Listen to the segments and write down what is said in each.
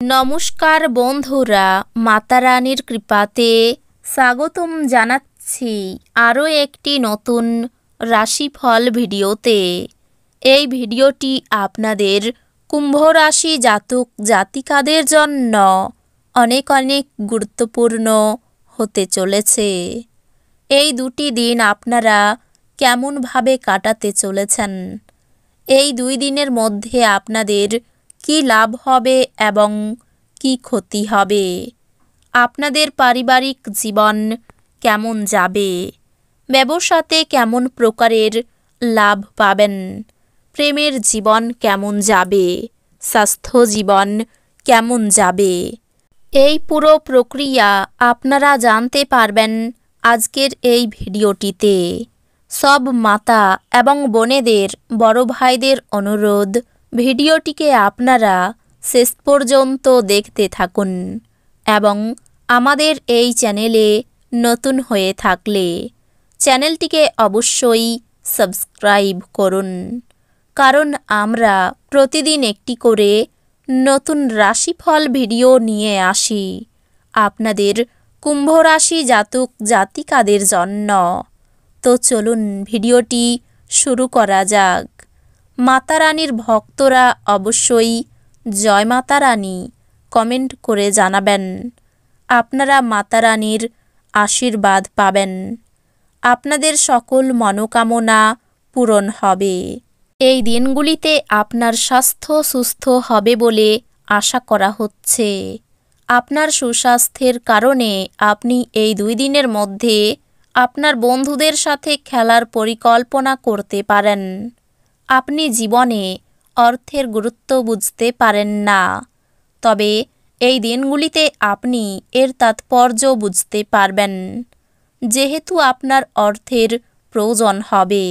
নমস্কার বন্ধুরা, মাতা রানীর কৃপাতে স্বাগতম জানাচ্ছি আরও একটি নতুন রাশিফল ভিডিওতে। এই ভিডিওটি আপনাদের কুম্ভ রাশি জাতক জাতিকাদের জন্য অনেক অনেক গুরুত্বপূর্ণ হতে চলেছে। এই দুটি দিন আপনারা কেমনভাবে কাটাতে চলেছেন, এই 2 দিনের মধ্যে আপনাদের কি লাভ হবে এবং কি ক্ষতি হবে, আপনাদের পারিবারিক জীবন কেমন যাবে, ব্যবসাতে কেমন প্রকারের লাভ পাবেন, প্রেমের জীবন কেমন যাবে, স্বাস্থ্য জীবন কেমন যাবে, এই পুরো প্রক্রিয়া আপনারা জানতে পারবেন আজকের এই ভিডিওটিতে। সব মাতা এবং বোনেদের, বড় ভাইদের অনুরোধ, ভিডিওটিকে আপনারা শেষ পর্যন্ত দেখতে থাকুন এবং আমাদের এই চ্যানেলে নতুন হয়ে থাকলে চ্যানেলটিকে অবশ্যই সাবস্ক্রাইব করুন, কারণ আমরা প্রতিদিন একটি করে নতুন রাশিফল ভিডিও নিয়ে আসি আপনাদের কুম্ভ রাশি জাতক জাতিকাদের জন্য। তো চলুন ভিডিওটি শুরু করা যাক। মাতা রানীর ভক্তরা অবশ্যই জয় মাতা রানী কমেন্ট করে জানাবেন। আপনারা মাতা রানীর আশীর্বাদ পাবেন, আপনাদের সকল মনোকামনা পূরণ হবে। এই দিনগুলিতে আপনার স্বাস্থ্য সুস্থ হবে বলে আশা করা হচ্ছে। আপনার সুস্বাস্থ্যের কারণে আপনি এই 2 দিনের মধ্যে আপনার বন্ধুদের সাথে খেলার পরিকল্পনা করতে পারেন। আপনি জীবনে অর্থের গুরুত্ব বুঝতে পারেন না, তবে এই দিনগুলিতে আপনি এর তাৎপর্য বুঝতে পারবেন। যেহেতু আপনার অর্থের প্রয়োজন হবে,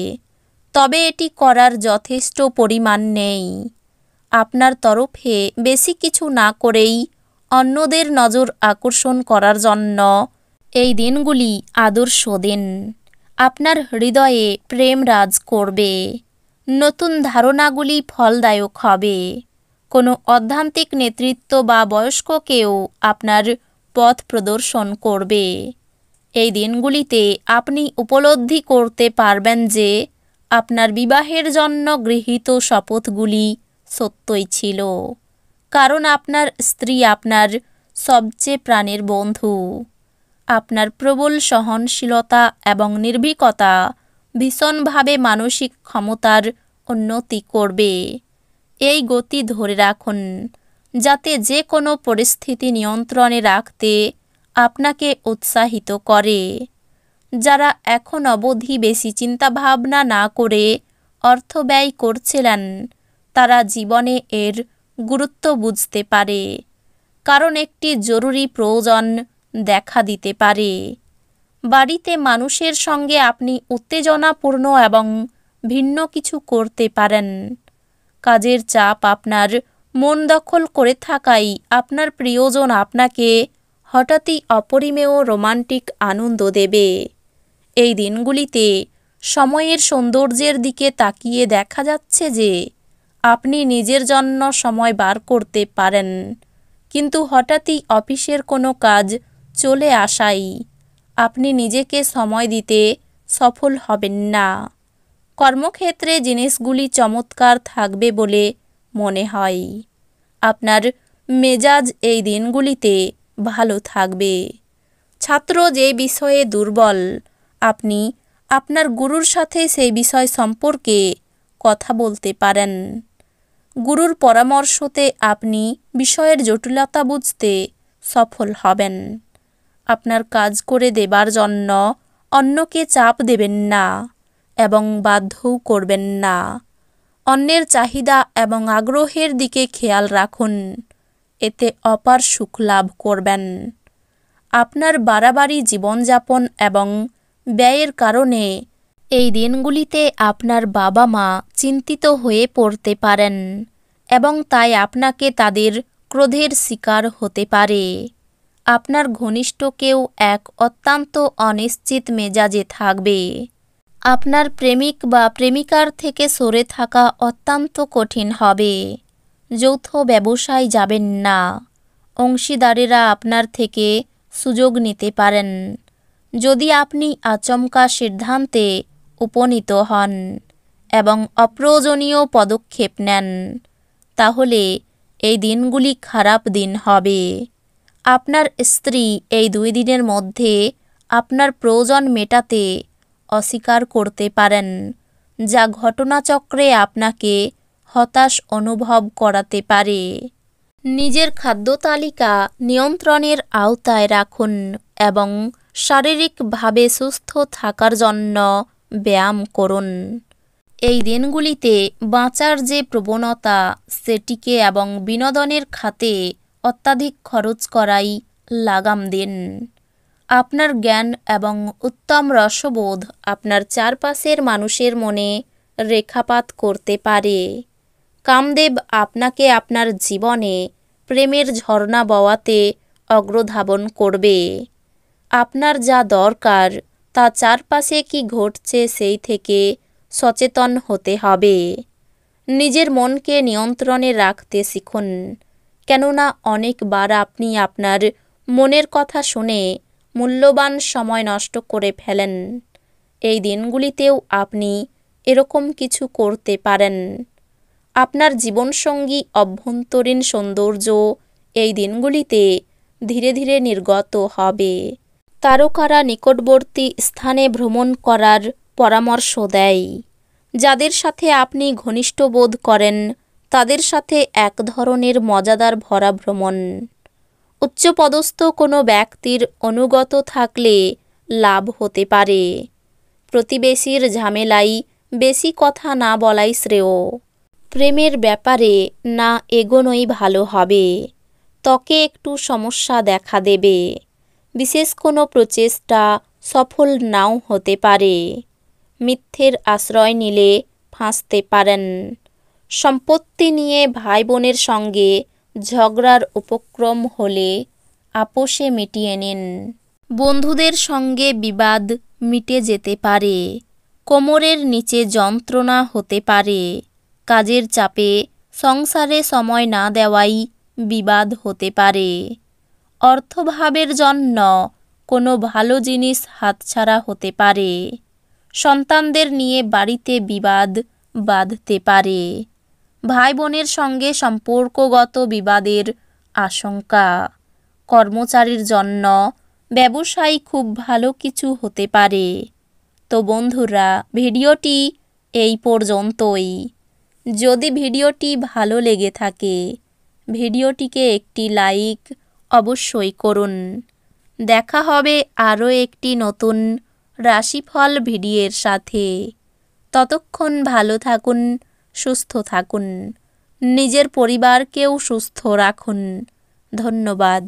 তবে এটি করার যথেষ্ট পরিমাণ নেই। আপনার তরফে বেশি কিছু না করেই অন্যদের নজর আকর্ষণ করার জন্য এই দিনগুলি আদর্শ দিন। আপনার হৃদয়ে প্রেম রাজ করবে, নতুন ধারণাগুলি ফলদায়ক হবে। কোনো অধ্যাত্মিক নেতৃত্ব বা বয়স্ক কেউ আপনার পথ প্রদর্শন করবে। এই দিনগুলিতে আপনি উপলব্ধি করতে পারবেন যে আপনার বিবাহের জন্য গৃহীত শপথগুলি সত্যই ছিল, কারণ আপনার স্ত্রী আপনার সবচেয়ে প্রাণের বন্ধু। আপনার প্রবল সহনশীলতা এবং নির্ভীকতা ভীষণভাবে মানসিক ক্ষমতার উন্নতি করবে। এই গতি ধরে রাখুন, যাতে যে কোনো পরিস্থিতি নিয়ন্ত্রণে রাখতে আপনাকে উৎসাহিত করে। যারা এখন অবধি বেশি চিন্তাভাবনা না করে অর্থ ব্যয় করছিলেন, তারা জীবনে এর গুরুত্ব বুঝতে পারে, কারণ একটি জরুরি প্রয়োজন দেখা দিতে পারে। বাড়িতে মানুষের সঙ্গে আপনি উত্তেজনাপূর্ণ এবং ভিন্ন কিছু করতে পারেন। কাজের চাপ আপনার মন দখল করে থাকায় আপনার প্রিয়জন আপনাকে হঠাৎই অপরিমেয় রোমান্টিক আনন্দ দেবে। এই দিনগুলিতে সময়ের সৌন্দর্যের দিকে তাকিয়ে দেখা যাচ্ছে যে আপনি নিজের জন্য সময় বার করতে পারেন, কিন্তু হঠাৎই অফিসের কোনো কাজ চলে আসায় আপনি নিজেকে সময় দিতে সফল হবেন না। কর্মক্ষেত্রে জিনিসগুলি চমৎকার থাকবে বলে মনে হয়। আপনার মেজাজ এই দিনগুলিতে ভালো থাকবে। ছাত্র যে বিষয়ে দুর্বল, আপনি আপনার গুরুর সাথে সেই বিষয় সম্পর্কে কথা বলতে পারেন। গুরুর পরামর্শতে আপনি বিষয়ের জটিলতা বুঝতে সফল হবেন। আপনার কাজ করে দেবার জন্য অন্যকে চাপ দেবেন না এবং বাধ্যও করবেন না। অন্যের চাহিদা এবং আগ্রহের দিকে খেয়াল রাখুন, এতে অপার সুখ লাভ করবেন। আপনার বাড়াবাড়ি জীবনযাপন এবং ব্যয়ের কারণে এই দিনগুলিতে আপনার বাবা মা চিন্তিত হয়ে পড়তে পারেন এবং তাই আপনাকে তাদের ক্রোধের শিকার হতে পারে। আপনার ঘনিষ্ঠ কেউ এক অত্যন্ত অনিশ্চিত মেজাজে থাকবে। আপনার প্রেমিক বা প্রেমিকার থেকে সরে থাকা অত্যন্ত কঠিন হবে। যৌথ ব্যবসায় যাবেন না, অংশীদারেরা আপনার থেকে সুযোগ নিতে পারেন। যদি আপনি আচমকা সিদ্ধান্তে উপনীত হন এবং অপ্রয়োজনীয় পদক্ষেপ নেন, তাহলে এই দিনগুলি খারাপ দিন হবে। আপনার স্ত্রী এই 2 দিনের মধ্যে আপনার প্রয়োজন মেটাতে অস্বীকার করতে পারেন, যা ঘটনাচক্রে আপনাকে হতাশ অনুভব করাতে পারে। নিজের খাদ্য তালিকা নিয়ন্ত্রণের আওতায় রাখুন এবং শারীরিকভাবে সুস্থ থাকার জন্য ব্যায়াম করুন। এই দিনগুলিতে বাঁচার যে প্রবণতা, সেটিকে এবং বিনোদনের খাতে অত্যাধিক খরচ করাই লাগাম দিন। আপনার জ্ঞান এবং উত্তম রসবোধ আপনার চারপাশের মানুষের মনে রেখাপাত করতে পারে। কামদেব আপনাকে আপনার জীবনে প্রেমের ঝর্ণা বওয়াতে অগ্রধাবন করবে। আপনার যা দরকার তা চারপাশে কি ঘটছে সেই থেকে সচেতন হতে হবে। নিজের মনকে নিয়ন্ত্রণে রাখতে শিখুন, কেননা অনেকবার আপনি আপনার মনের কথা শুনে মূল্যবান সময় নষ্ট করে ফেলেন। এই দিনগুলিতেও আপনি এরকম কিছু করতে পারেন। আপনার জীবনসঙ্গী অভ্যন্তরীণ সৌন্দর্য এই দিনগুলিতে ধীরে ধীরে নির্গত হবে। তারকারা নিকটবর্তী স্থানে ভ্রমণ করার পরামর্শ দেয়। যাদের সাথে আপনি ঘনিষ্ঠ বোধ করেন তাদের সাথে এক ধরনের মজাদার ভরা ভ্রমণ। উচ্চপদস্থ কোনো ব্যক্তির অনুগত থাকলে লাভ হতে পারে। প্রতিবেশীর ঝামেলায় বেশি কথা না বলাই শ্রেয়। প্রেমের ব্যাপারে না এগোনোই ভালো হবে। ত্বকে একটু সমস্যা দেখা দেবে। বিশেষ কোনো প্রচেষ্টা সফল নাও হতে পারে। মিথ্যের আশ্রয় নিলে ফাঁসতে পারেন। সম্পত্তি নিয়ে ভাই বোনের সঙ্গে ঝগড়ার উপক্রম হলে আপোষে মিটিয়ে নিন। বন্ধুদের সঙ্গে বিবাদ মিটে যেতে পারে। কোমরের নিচে যন্ত্রণা হতে পারে। কাজের চাপে সংসারে সময় না দেওয়াই বিবাদ হতে পারে। অর্থভাবের জন্য কোনো ভালো জিনিস হাতছাড়া হতে পারে। সন্তানদের নিয়ে বাড়িতে বিবাদ বাধতে পারে। ভাই বোনের সঙ্গে সম্পর্কগত বিবাদের আশঙ্কা। কর্মচারীর জন্য ব্যবসায় খুব ভালো কিছু হতে পারে। তো বন্ধুরা, ভিডিওটি এই পর্যন্তই। যদি ভিডিওটি ভালো লেগে থাকে ভিডিওটিকে একটি লাইক অবশ্যই করুন। দেখা হবে আরও একটি নতুন রাশিফল ভিডিওর সাথে। ততক্ষণ ভালো থাকুন, সুস্থ থাকুন, নিজের পরিবারকেও সুস্থ রাখুন। ধন্যবাদ।